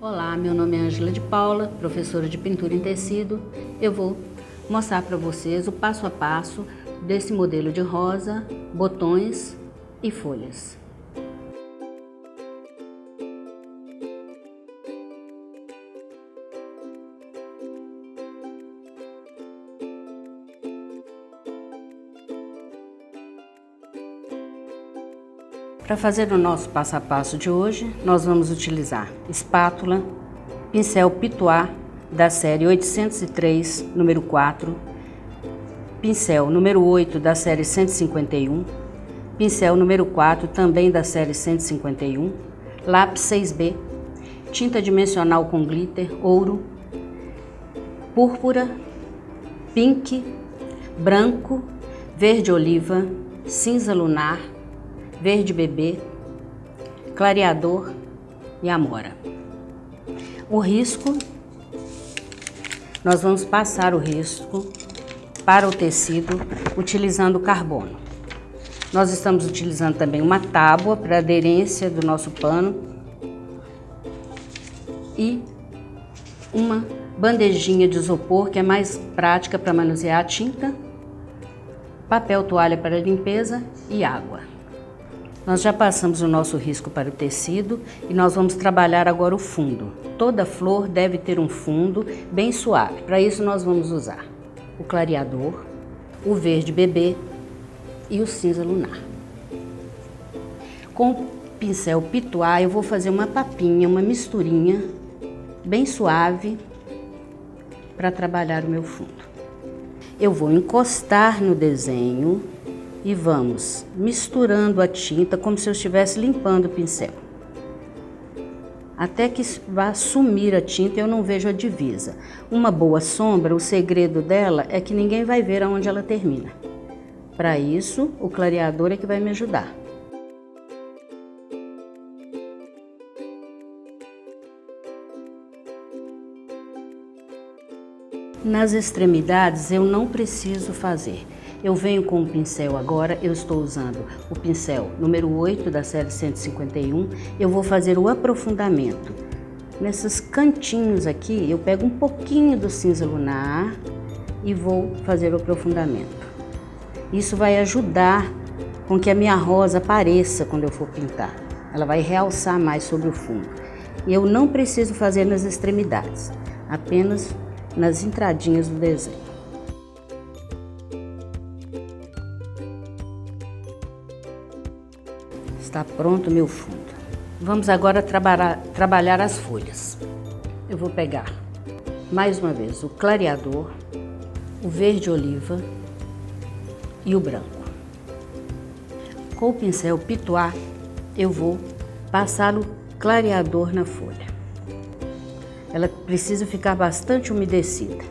Olá, meu nome é Ângela de Paula, professora de pintura em tecido. Eu vou mostrar para vocês o passo a passo desse modelo de rosa, botões e folhas. Para fazer o nosso passo a passo de hoje, nós vamos utilizar espátula, pincel Pitois da série 803, número 4, pincel número 8 da série 151, pincel número 4 também da série 151, lápis 6B, tinta dimensional com glitter, ouro, púrpura, pink, branco, verde oliva, cinza lunar, verde bebê, clareador e amora. O risco, nós vamos passar o risco para o tecido utilizando carbono. Nós estamos utilizando também uma tábua para aderência do nosso pano e uma bandejinha de isopor que é mais prática para manusear a tinta, papel toalha para limpeza e água. Nós já passamos o nosso risco para o tecido e nós vamos trabalhar agora o fundo. Toda flor deve ter um fundo bem suave. Para isso nós vamos usar o clareador, o verde bebê e o cinza lunar. Com o pincel Pitois eu vou fazer uma papinha, uma misturinha bem suave para trabalhar o meu fundo. Eu vou encostar no desenho e vamos misturando a tinta como se eu estivesse limpando o pincel. Até que vá sumir a tinta e eu não vejo a divisa. Uma boa sombra, o segredo dela é que ninguém vai ver aonde ela termina. Para isso, o clareador é que vai me ajudar. Nas extremidades eu não preciso fazer. Eu venho com o pincel agora, eu estou usando o pincel número 8 da série 151. Eu vou fazer o aprofundamento. Nesses cantinhos aqui, eu pego um pouquinho do cinza lunar e vou fazer o aprofundamento. Isso vai ajudar com que a minha rosa apareça quando eu for pintar. Ela vai realçar mais sobre o fundo. E eu não preciso fazer nas extremidades, apenas nas entradinhas do desenho. Está pronto o meu fundo. Vamos agora trabalhar as folhas. Eu vou pegar, mais uma vez, o clareador, o verde oliva e o branco. Com o pincel Pitois, eu vou passar o clareador na folha. Ela precisa ficar bastante umedecida.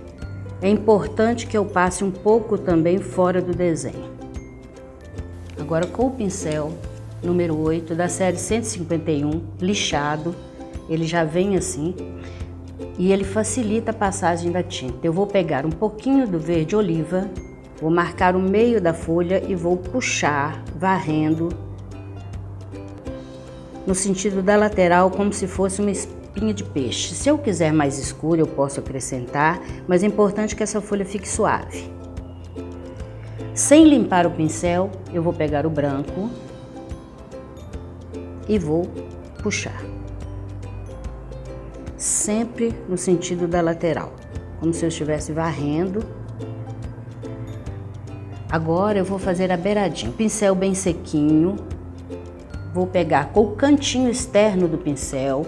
É importante que eu passe um pouco também fora do desenho. Agora com o pincel número 8 da série 151, lixado, ele já vem assim e ele facilita a passagem da tinta. Eu vou pegar um pouquinho do verde oliva, vou marcar o meio da folha e vou puxar, varrendo no sentido da lateral como se fosse uma espinha de peixe. Se eu quiser mais escuro eu posso acrescentar, mas é importante que essa folha fique suave. Sem limpar o pincel, eu vou pegar o branco e vou puxar, sempre no sentido da lateral, como se eu estivesse varrendo. Agora eu vou fazer a beiradinha, pincel bem sequinho, vou pegar com o cantinho externo do pincel,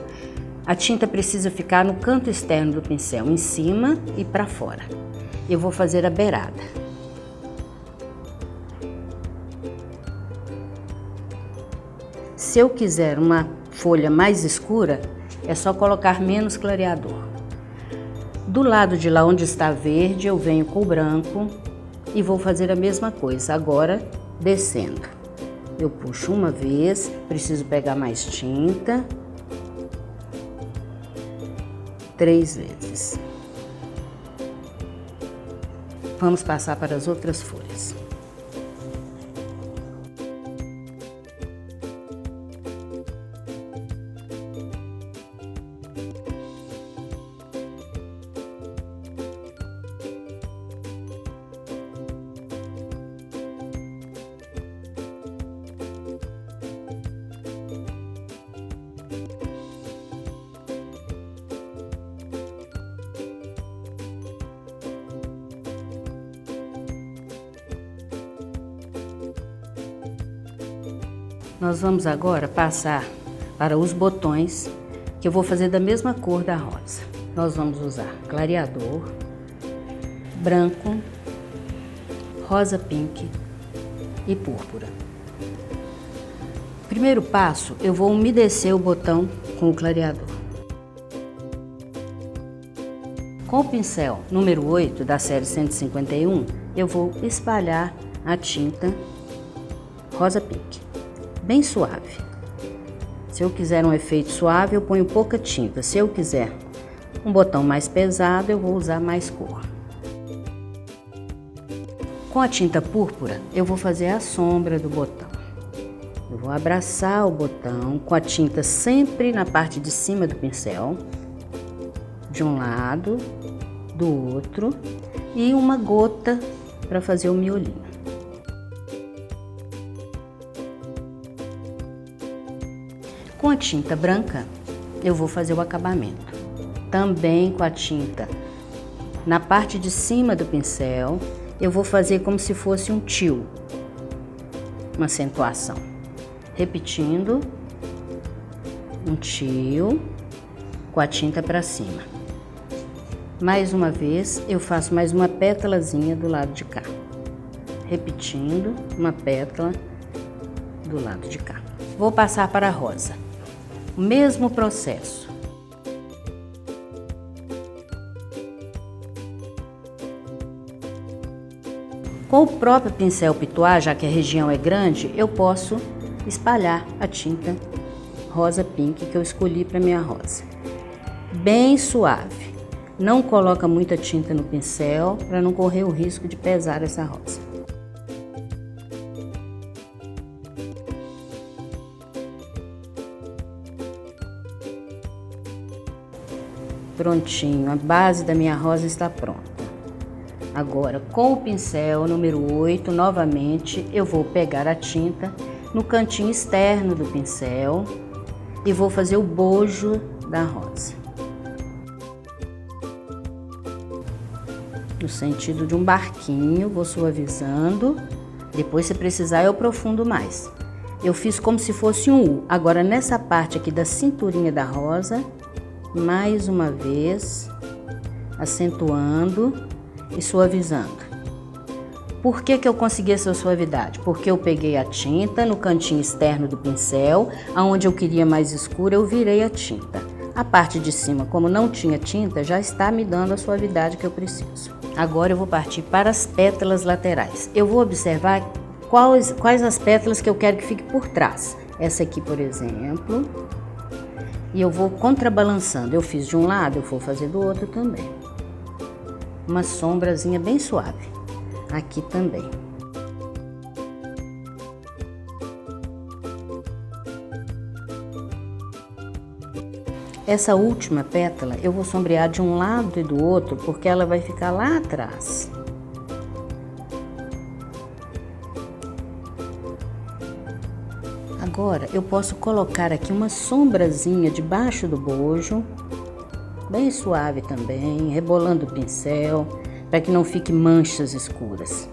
a tinta precisa ficar no canto externo do pincel, em cima e para fora. Eu vou fazer a beirada. Se eu quiser uma folha mais escura, é só colocar menos clareador. Do lado de lá onde está verde, eu venho com o branco e vou fazer a mesma coisa, agora descendo. Eu puxo uma vez, preciso pegar mais tinta, 3 vezes. Vamos passar para as outras folhas. Nós vamos agora passar para os botões, que eu vou fazer da mesma cor da rosa. Nós vamos usar clareador, branco, rosa pink e púrpura. Primeiro passo, eu vou umedecer o botão com o clareador. Com o pincel número 8 da série 151, eu vou espalhar a tinta rosa pink, bem suave. Se eu quiser um efeito suave, eu ponho pouca tinta. Se eu quiser um botão mais pesado, eu vou usar mais cor. Com a tinta púrpura, eu vou fazer a sombra do botão. Eu vou abraçar o botão com a tinta sempre na parte de cima do pincel, de um lado, do outro, e uma gota para fazer o miolinho. Com a tinta branca, eu vou fazer o acabamento. Também com a tinta na parte de cima do pincel, eu vou fazer como se fosse um tio, uma acentuação. Repetindo, um tio com a tinta para cima. Mais uma vez, eu faço mais uma pétalazinha do lado de cá. Repetindo, uma pétala do lado de cá. Vou passar para a rosa. O mesmo processo. Com o próprio pincel Pitois, já que a região é grande, eu posso espalhar a tinta rosa pink que eu escolhi para minha rosa. Bem suave. Não coloca muita tinta no pincel para não correr o risco de pesar essa rosa. Prontinho, a base da minha rosa está pronta. Agora, com o pincel número 8, novamente, eu vou pegar a tinta no cantinho externo do pincel e vou fazer o bojo da rosa. No sentido de um barquinho, vou suavizando. Depois, se precisar, eu aprofundo mais. Eu fiz como se fosse um U. Agora, nessa parte aqui da cinturinha da rosa, mais uma vez, acentuando e suavizando. Por que eu consegui essa suavidade? Porque eu peguei a tinta no cantinho externo do pincel, aonde eu queria mais escuro, eu virei a tinta. A parte de cima, como não tinha tinta, já está me dando a suavidade que eu preciso. Agora eu vou partir para as pétalas laterais. Eu vou observar quais as pétalas que eu quero que fique por trás. Essa aqui, por exemplo. E eu vou contrabalançando. Eu fiz de um lado, eu vou fazer do outro também. Uma sombrazinha bem suave. Aqui também. Essa última pétala eu vou sombrear de um lado e do outro, porque ela vai ficar lá atrás. Agora eu posso colocar aqui uma sombrazinha debaixo do bojo, bem suave também, rebolando o pincel, para que não fique manchas escuras.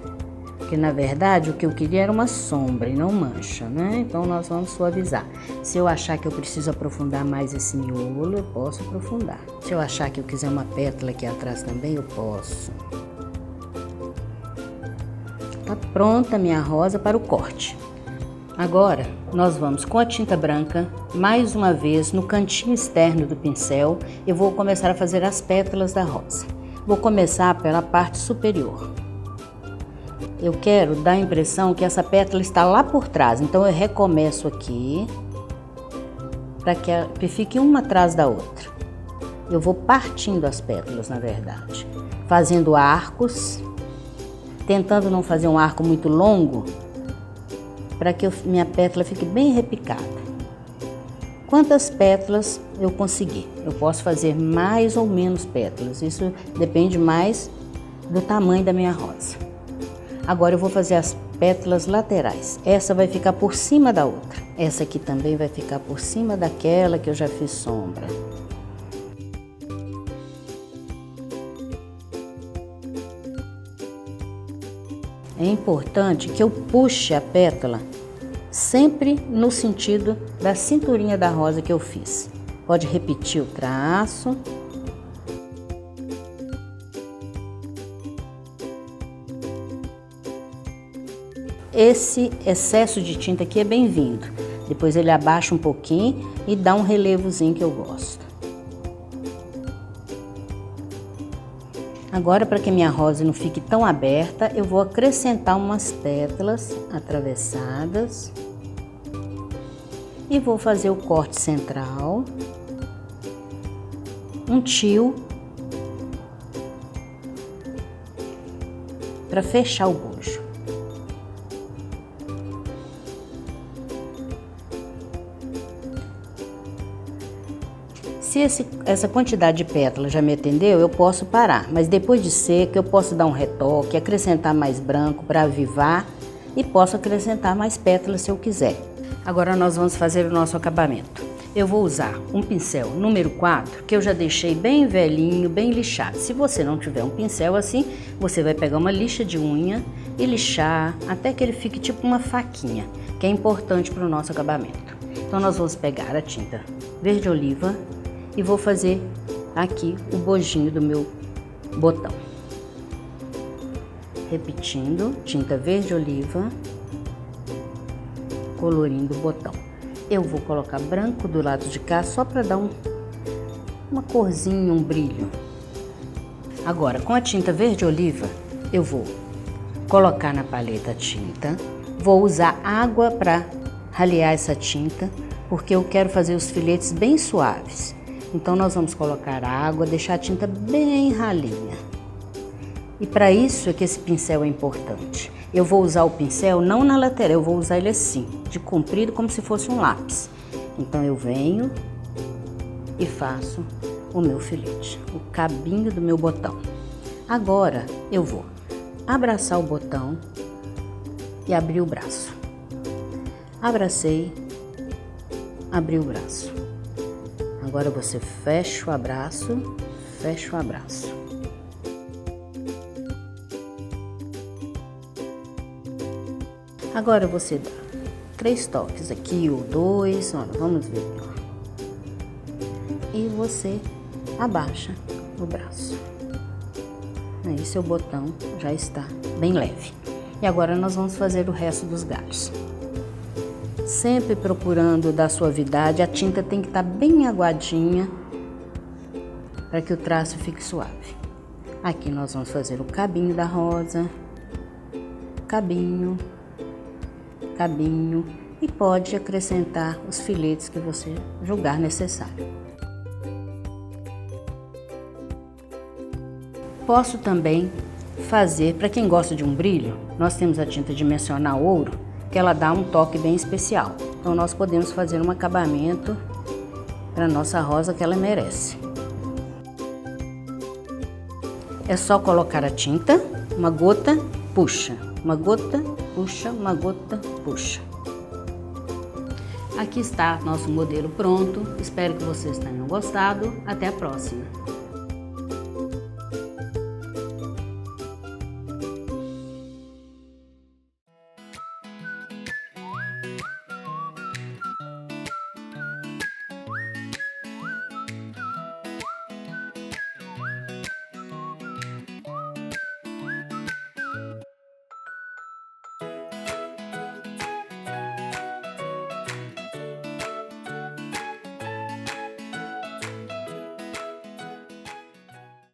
Porque na verdade o que eu queria era uma sombra e não mancha, né? Então nós vamos suavizar. Se eu achar que eu preciso aprofundar mais esse miolo, eu posso aprofundar. Se eu achar que eu quiser uma pétala aqui atrás também, eu posso. Tá pronta a minha rosa para o corte. Agora nós vamos com a tinta branca, mais uma vez no cantinho externo do pincel, eu vou começar a fazer as pétalas da rosa. Vou começar pela parte superior. Eu quero dar a impressão que essa pétala está lá por trás, então eu recomeço aqui, para que fique uma atrás da outra. Eu vou partindo as pétalas, na verdade, fazendo arcos, tentando não fazer um arco muito longo, para que minha pétala fique bem repicada. Quantas pétalas eu conseguir? Eu posso fazer mais ou menos pétalas, isso depende mais do tamanho da minha rosa. Agora eu vou fazer as pétalas laterais. Essa vai ficar por cima da outra. Essa aqui também vai ficar por cima daquela que eu já fiz sombra. É importante que eu puxe a pétala sempre no sentido da cinturinha da rosa que eu fiz. Pode repetir o traço. Esse excesso de tinta aqui é bem-vindo. Depois ele abaixa um pouquinho e dá um relevozinho que eu gosto. Agora, para que minha rosa não fique tão aberta, eu vou acrescentar umas pétalas atravessadas e vou fazer o corte central, um tio para fechar o bojo. Se essa quantidade de pétalas já me atendeu, eu posso parar, mas depois de seca eu posso dar um retoque, acrescentar mais branco para avivar e posso acrescentar mais pétalas se eu quiser. Agora nós vamos fazer o nosso acabamento. Eu vou usar um pincel número 4, que eu já deixei bem velhinho, bem lixado. Se você não tiver um pincel assim, você vai pegar uma lixa de unha e lixar até que ele fique tipo uma faquinha, que é importante para o nosso acabamento. Então nós vamos pegar a tinta verde oliva e vou fazer aqui o bojinho do meu botão. Repetindo, tinta verde oliva, colorindo o botão. Eu vou colocar branco do lado de cá só para dar uma corzinha, um brilho. Agora, com a tinta verde oliva, eu vou colocar na paleta a tinta, vou usar água para ralear essa tinta, porque eu quero fazer os filetes bem suaves. Então nós vamos colocar água, deixar a tinta bem ralinha. E para isso é que esse pincel é importante. Eu vou usar o pincel não na lateral, eu vou usar ele assim, de comprido, como se fosse um lápis. Então eu venho e faço o meu filete, o cabinho do meu botão. Agora eu vou abraçar o botão e abrir o braço. Abracei, abri o braço. Agora você fecha o abraço, fecha o abraço. Agora você dá 3 toques aqui ou 2, olha, vamos ver. E você abaixa o braço. Aí seu botão já está bem leve. E agora nós vamos fazer o resto dos galhos. Sempre procurando dar suavidade, a tinta tem que estar bem aguadinha para que o traço fique suave. Aqui nós vamos fazer o cabinho da rosa, cabinho, cabinho e pode acrescentar os filetes que você julgar necessário. Posso também fazer, para quem gosta de um brilho, nós temos a tinta dimensional ouro, que ela dá um toque bem especial. Então nós podemos fazer um acabamento para nossa rosa que ela merece. É só colocar a tinta, uma gota, puxa, uma gota, puxa, uma gota, puxa. Aqui está nosso modelo pronto. Espero que vocês tenham gostado. Até a próxima!